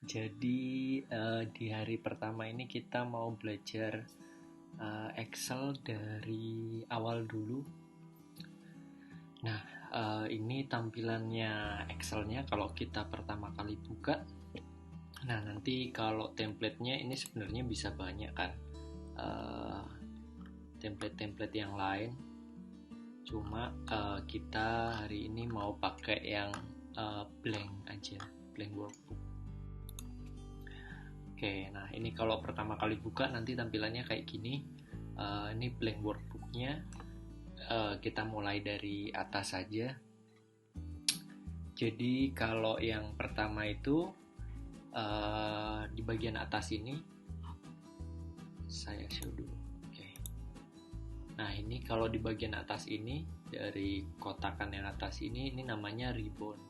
Jadi di hari pertama ini kita mau belajar Excel dari awal dulu. Nah, ini tampilannya Excelnya kalau kita pertama kali buka. Nah, nanti kalau template-nya ini sebenarnya bisa banyak kan, eh, template-template yang lain. Cuma kita hari ini mau pakai yang blank aja, blank workbook. Oke, nah ini kalau pertama kali buka nanti tampilannya kayak gini. Ini blank workbooknya. Kita mulai dari atas saja. Jadi kalau yang pertama itu di bagian atas ini saya show dulu. Oke. Nah ini kalau di bagian atas ini dari kotakan yang atas ini namanya ribbon.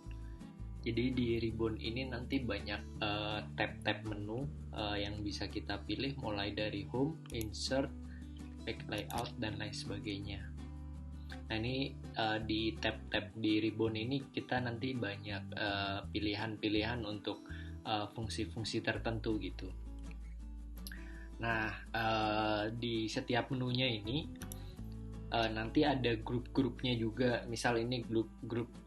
Jadi di ribbon ini nanti banyak tab-tab menu yang bisa kita pilih mulai dari home, insert, back layout dan lain sebagainya. Nah ini di tab-tab di ribbon ini kita nanti banyak pilihan-pilihan untuk fungsi-fungsi tertentu gitu. Nah di setiap menunya ini nanti ada grup-grupnya juga. Misal ini grup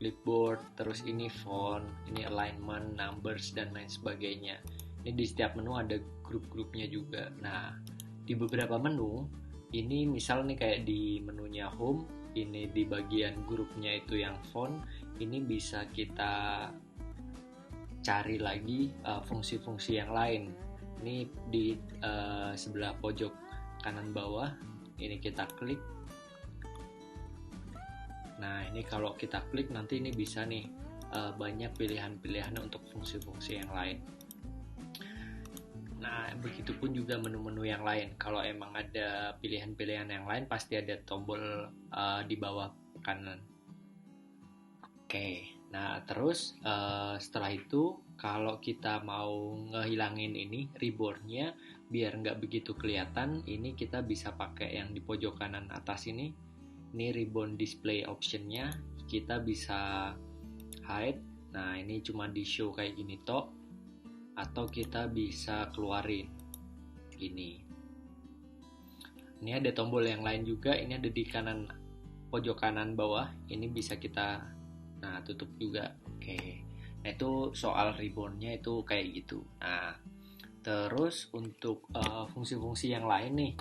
clipboard, terus ini font, ini alignment, numbers dan lain sebagainya. Ini di setiap menu ada grup-grupnya juga. Nah di beberapa menu ini misal nih kayak di menunya home, ini di bagian grupnya itu yang font, ini bisa kita cari lagi fungsi-fungsi yang lain. Ini di sebelah pojok kanan bawah, ini kita klik. Nah ini kalau kita klik nanti ini bisa nih banyak pilihan-pilihan untuk fungsi-fungsi yang lain. Nah begitupun juga menu-menu yang lain. Kalau emang ada pilihan-pilihan yang lain pasti ada tombol di bawah kanan. Oke, nah terus setelah itu kalau kita mau ngehilangin ini ribbonnya biar nggak begitu kelihatan, ini kita bisa pakai yang di pojok kanan atas ini. Ini ribbon display optionnya, kita bisa hide. Nah ini cuma di show kayak gini toh, atau kita bisa keluarin gini. Ini ada tombol yang lain juga, ini ada di kanan pojok kanan bawah, ini bisa kita tutup juga. Oke, nah itu soal ribbonnya itu kayak gitu. Nah terus untuk fungsi-fungsi yang lain nih,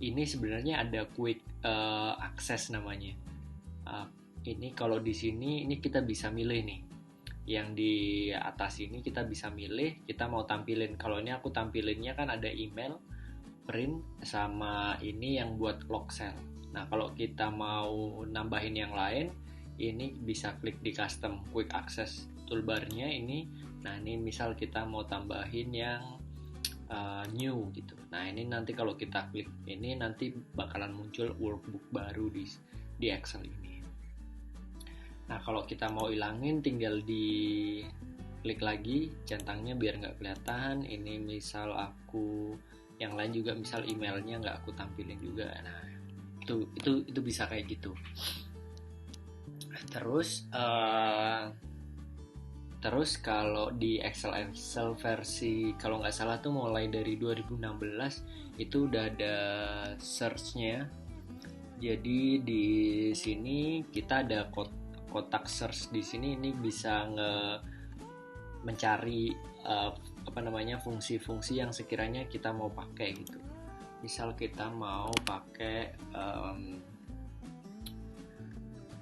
ini sebenarnya ada quick access namanya. Ini kalau di sini ini kita bisa milih nih. Yang di atas ini kita bisa milih kita mau tampilin. Kalau ini aku tampilinnya kan ada email, print sama ini yang buat log cell. Nah, kalau kita mau nambahin yang lain, ini bisa klik di custom quick access toolbarnya ini. Nah, ini misal kita mau tambahin yang new gitu. Nah ini nanti kalau kita klik ini nanti bakalan muncul workbook baru di Excel ini. Nah kalau kita mau ilangin tinggal di klik lagi centangnya biar nggak kelihatan. Ini misal aku yang lain juga misal emailnya nggak aku tampilin juga. Nah itu bisa kayak gitu. Terus kalau di Excel versi kalau nggak salah tuh mulai dari 2016 itu udah ada search-nya. Jadi di sini kita ada kotak search di sini, ini bisa mencari fungsi-fungsi yang sekiranya kita mau pakai gitu. Misal kita mau pakai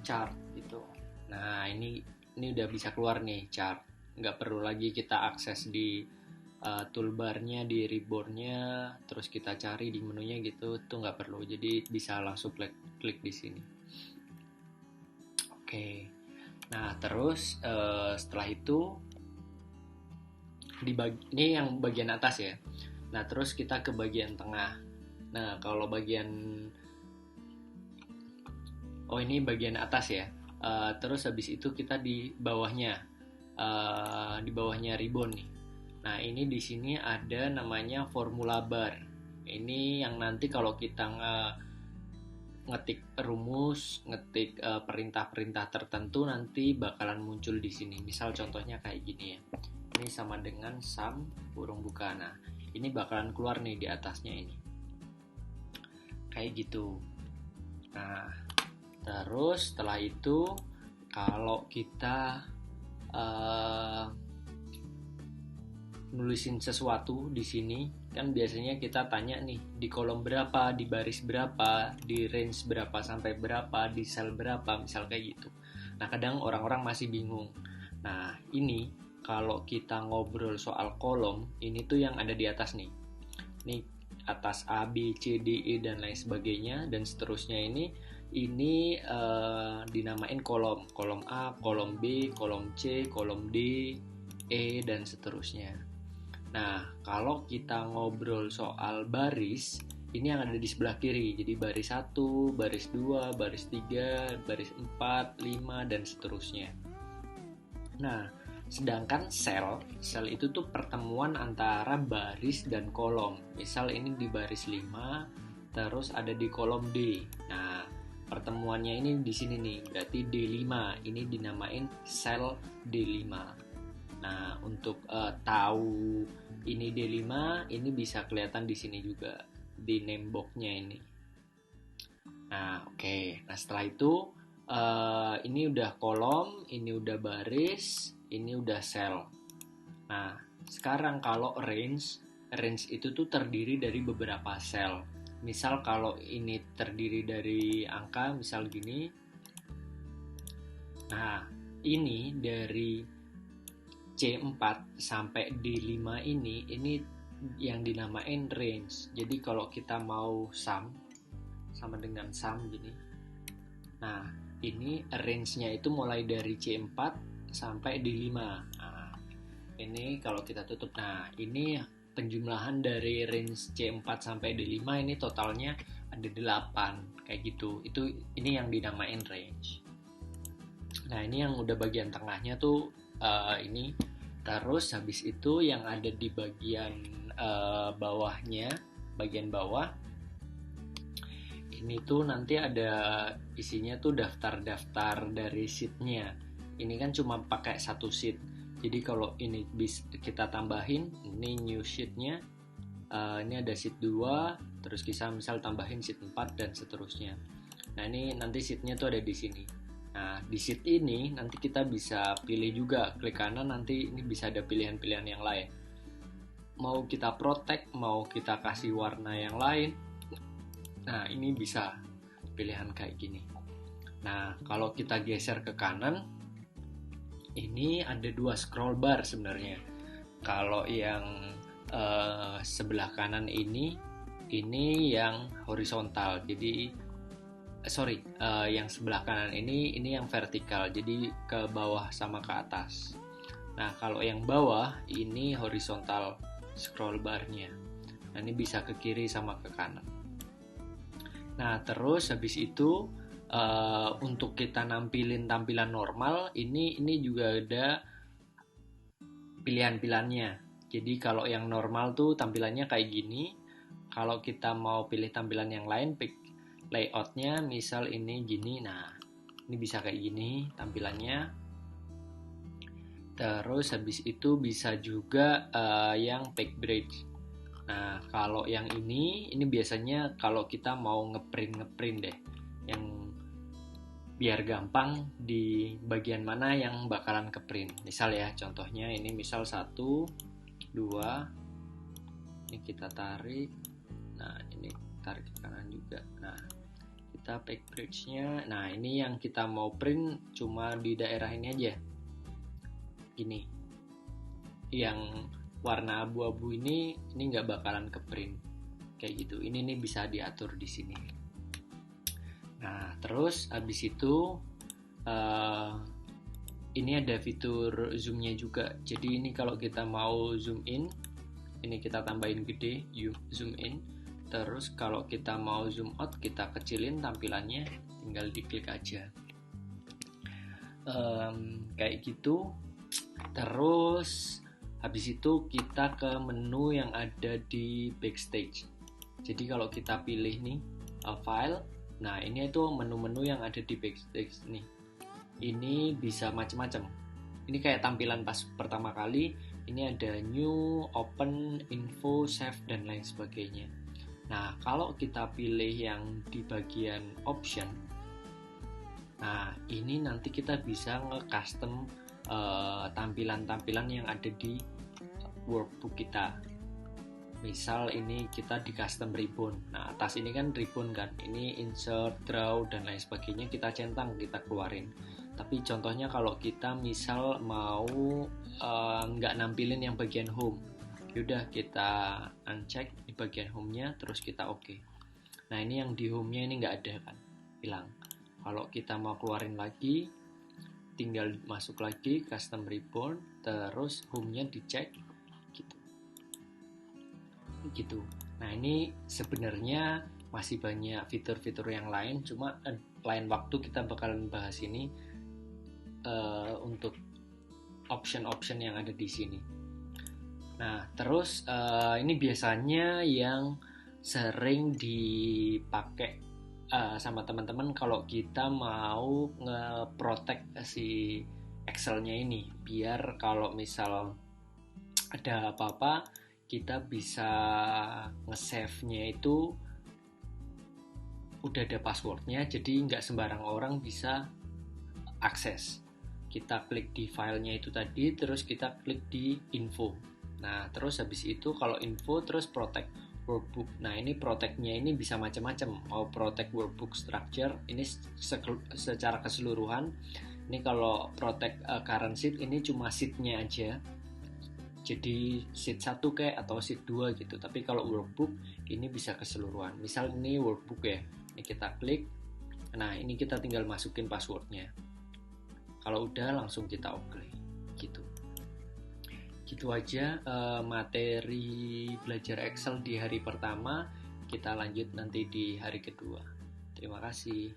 chart gitu. Nah ini udah bisa keluar nih chart, nggak perlu lagi kita akses di toolbarnya, di ribbonnya, terus kita cari di menunya gitu, tuh nggak perlu, jadi bisa langsung klik di sini. Oke, nah terus setelah itu ini yang bagian atas ya. Nah terus kita ke bagian tengah. Nah kalau ini bagian atas ya. Terus habis itu kita di bawahnya ribbon nih. Nah ini di sini ada namanya formula bar. Ini yang nanti kalau kita ngetik rumus, ngetik perintah-perintah tertentu nanti bakalan muncul di sini. Misal contohnya kayak gini ya. ini sama dengan sum kurung buka. Nah, ini bakalan keluar nih di atasnya ini. Kayak gitu. Nah, terus setelah itu kalau kita nulisin sesuatu di sini, kan biasanya kita tanya nih di kolom berapa, di baris berapa, di range berapa sampai berapa, di sel berapa, misal kayak gitu. Nah, kadang orang-orang masih bingung. Nah, ini kalau kita ngobrol soal kolom, ini tuh yang ada di atas nih. Ini atas A, B, C, D, E dan lain sebagainya dan seterusnya ini dinamain kolom. Kolom A, kolom B, kolom C, kolom D, E dan seterusnya. Nah, kalau kita ngobrol soal baris, ini yang ada di sebelah kiri. Jadi baris 1, baris 2, baris 3, baris 4, 5 dan seterusnya. Nah, sedangkan sel itu tuh pertemuan antara baris dan kolom. Misal ini di baris 5, terus ada di kolom D. Nah, pertemuannya ini di sini nih, berarti D5. Ini dinamain sel D5. Nah, untuk tahu ini D5, ini bisa kelihatan di sini juga di name box-nya ini. Nah, oke. Nah, setelah itu ini udah kolom, ini udah baris, ini udah sel. Nah, sekarang kalau range itu tuh terdiri dari beberapa sel. Misal kalau ini terdiri dari angka, misal gini. Nah, ini dari C4 sampai D5 ini yang dinamain range. Jadi kalau kita mau sum sama dengan sum gini. Nah, ini range-nya itu mulai dari C4 sampai D5. Nah, ini kalau kita tutup. Nah, ini penjumlahan dari range C4 sampai D5 ini totalnya ada 8 kayak gitu. Ini yang dinamain range. Nah, ini yang udah bagian tengahnya tuh ini. Terus habis itu yang ada di bagian bawahnya, bagian bawah ini tuh nanti ada isinya tuh daftar-daftar dari sheet-nya. Ini kan cuma pakai satu sheet. Jadi kalau ini kita tambahin, ini new sheet-nya, ini ada sheet 2, terus kita misal tambahin sheet 4 dan seterusnya. Nah, ini nanti sheet-nya tuh ada di sini. Nah, di sheet ini nanti kita bisa pilih juga, klik kanan nanti ini bisa ada pilihan-pilihan yang lain. Mau kita protect, mau kita kasih warna yang lain. Nah, ini bisa pilihan kayak gini. Nah, kalau kita geser ke kanan, ini ada 2 scroll bar sebenarnya. Kalau yang sebelah kanan ini yang horizontal. Jadi yang sebelah kanan ini yang vertikal. Jadi ke bawah sama ke atas. Nah, kalau yang bawah ini horizontal scroll barnya. Nah, ini bisa ke kiri sama ke kanan. Nah, terus habis itu untuk kita nampilin tampilan normal, ini juga ada pilihan-pilihannya. Jadi kalau yang normal tuh tampilannya kayak gini. Kalau kita mau pilih tampilan yang lain, pick layoutnya, misal ini gini. Nah, ini bisa kayak gini tampilannya. Terus habis itu bisa juga yang pick bridge. Nah, kalau yang ini biasanya kalau kita mau ngeprint deh, yang biar gampang di bagian mana yang bakalan keprint. Misal ya, contohnya ini misal 1, 2, ini kita tarik. Nah, ini tarik ke kanan juga. Nah, kita pick bridge-nya. Nah, ini yang kita mau print cuma di daerah ini aja. Gini. Yang warna abu-abu ini nggak bakalan keprint kayak gitu. Ini bisa diatur di sini. Nah, terus habis itu ini ada fitur zoom-nya juga. Jadi ini kalau kita mau zoom in, ini kita tambahin gede, zoom in. Terus kalau kita mau zoom out, kita kecilin tampilannya, tinggal diklik aja. Kayak gitu. Terus habis itu kita ke menu yang ada di backstage. Jadi kalau kita pilih nih file, nah ini itu menu-menu yang ada di backstage nih. Ini bisa macam-macam. Ini kayak tampilan pas pertama kali, Ini ada new, open, info, save, dan lain sebagainya. Nah, kalau kita pilih yang di bagian option, nah ini nanti kita bisa nge-custom tampilan-tampilan yang ada di workbook kita. Misal ini kita di custom ribbon. Nah, atas ini kan ribbon kan. Ini insert, draw, dan lain sebagainya kita centang, kita keluarin. Tapi contohnya kalau kita misal mau nggak nampilin yang bagian home, yaudah kita uncheck di bagian home-nya, terus kita oke. Nah, ini yang di home-nya ini nggak ada kan, hilang. Kalau kita mau keluarin lagi, tinggal masuk lagi custom ribbon, terus home-nya dicek gitu. Nah, ini sebenarnya masih banyak fitur-fitur yang lain, cuma lain waktu kita bakalan bahas ini untuk option-option yang ada di sini. Nah, terus ini biasanya yang sering dipakai sama teman-teman kalau kita mau nge-protect si Excel-nya ini, biar kalau misal ada apa-apa kita bisa nge-save-nya itu udah ada passwordnya, jadi nggak sembarang orang bisa akses. Kita klik di filenya itu tadi, terus kita klik di info. Nah, terus habis itu kalau info, terus protect workbook. Nah, ini protect-nya ini bisa macam-macam. Mau protect workbook structure, ini secara keseluruhan. Ini kalau protect current sheet, ini cuma sheet-nya aja. Jadi sheet 1 kayak atau sheet 2 gitu. Tapi kalau workbook, ini bisa keseluruhan. Misal ini workbook ya. Ini kita klik. Nah, ini kita tinggal masukin passwordnya. Kalau udah langsung kita oke gitu. Gitu aja materi belajar Excel di hari pertama. Kita lanjut nanti di hari kedua. Terima kasih.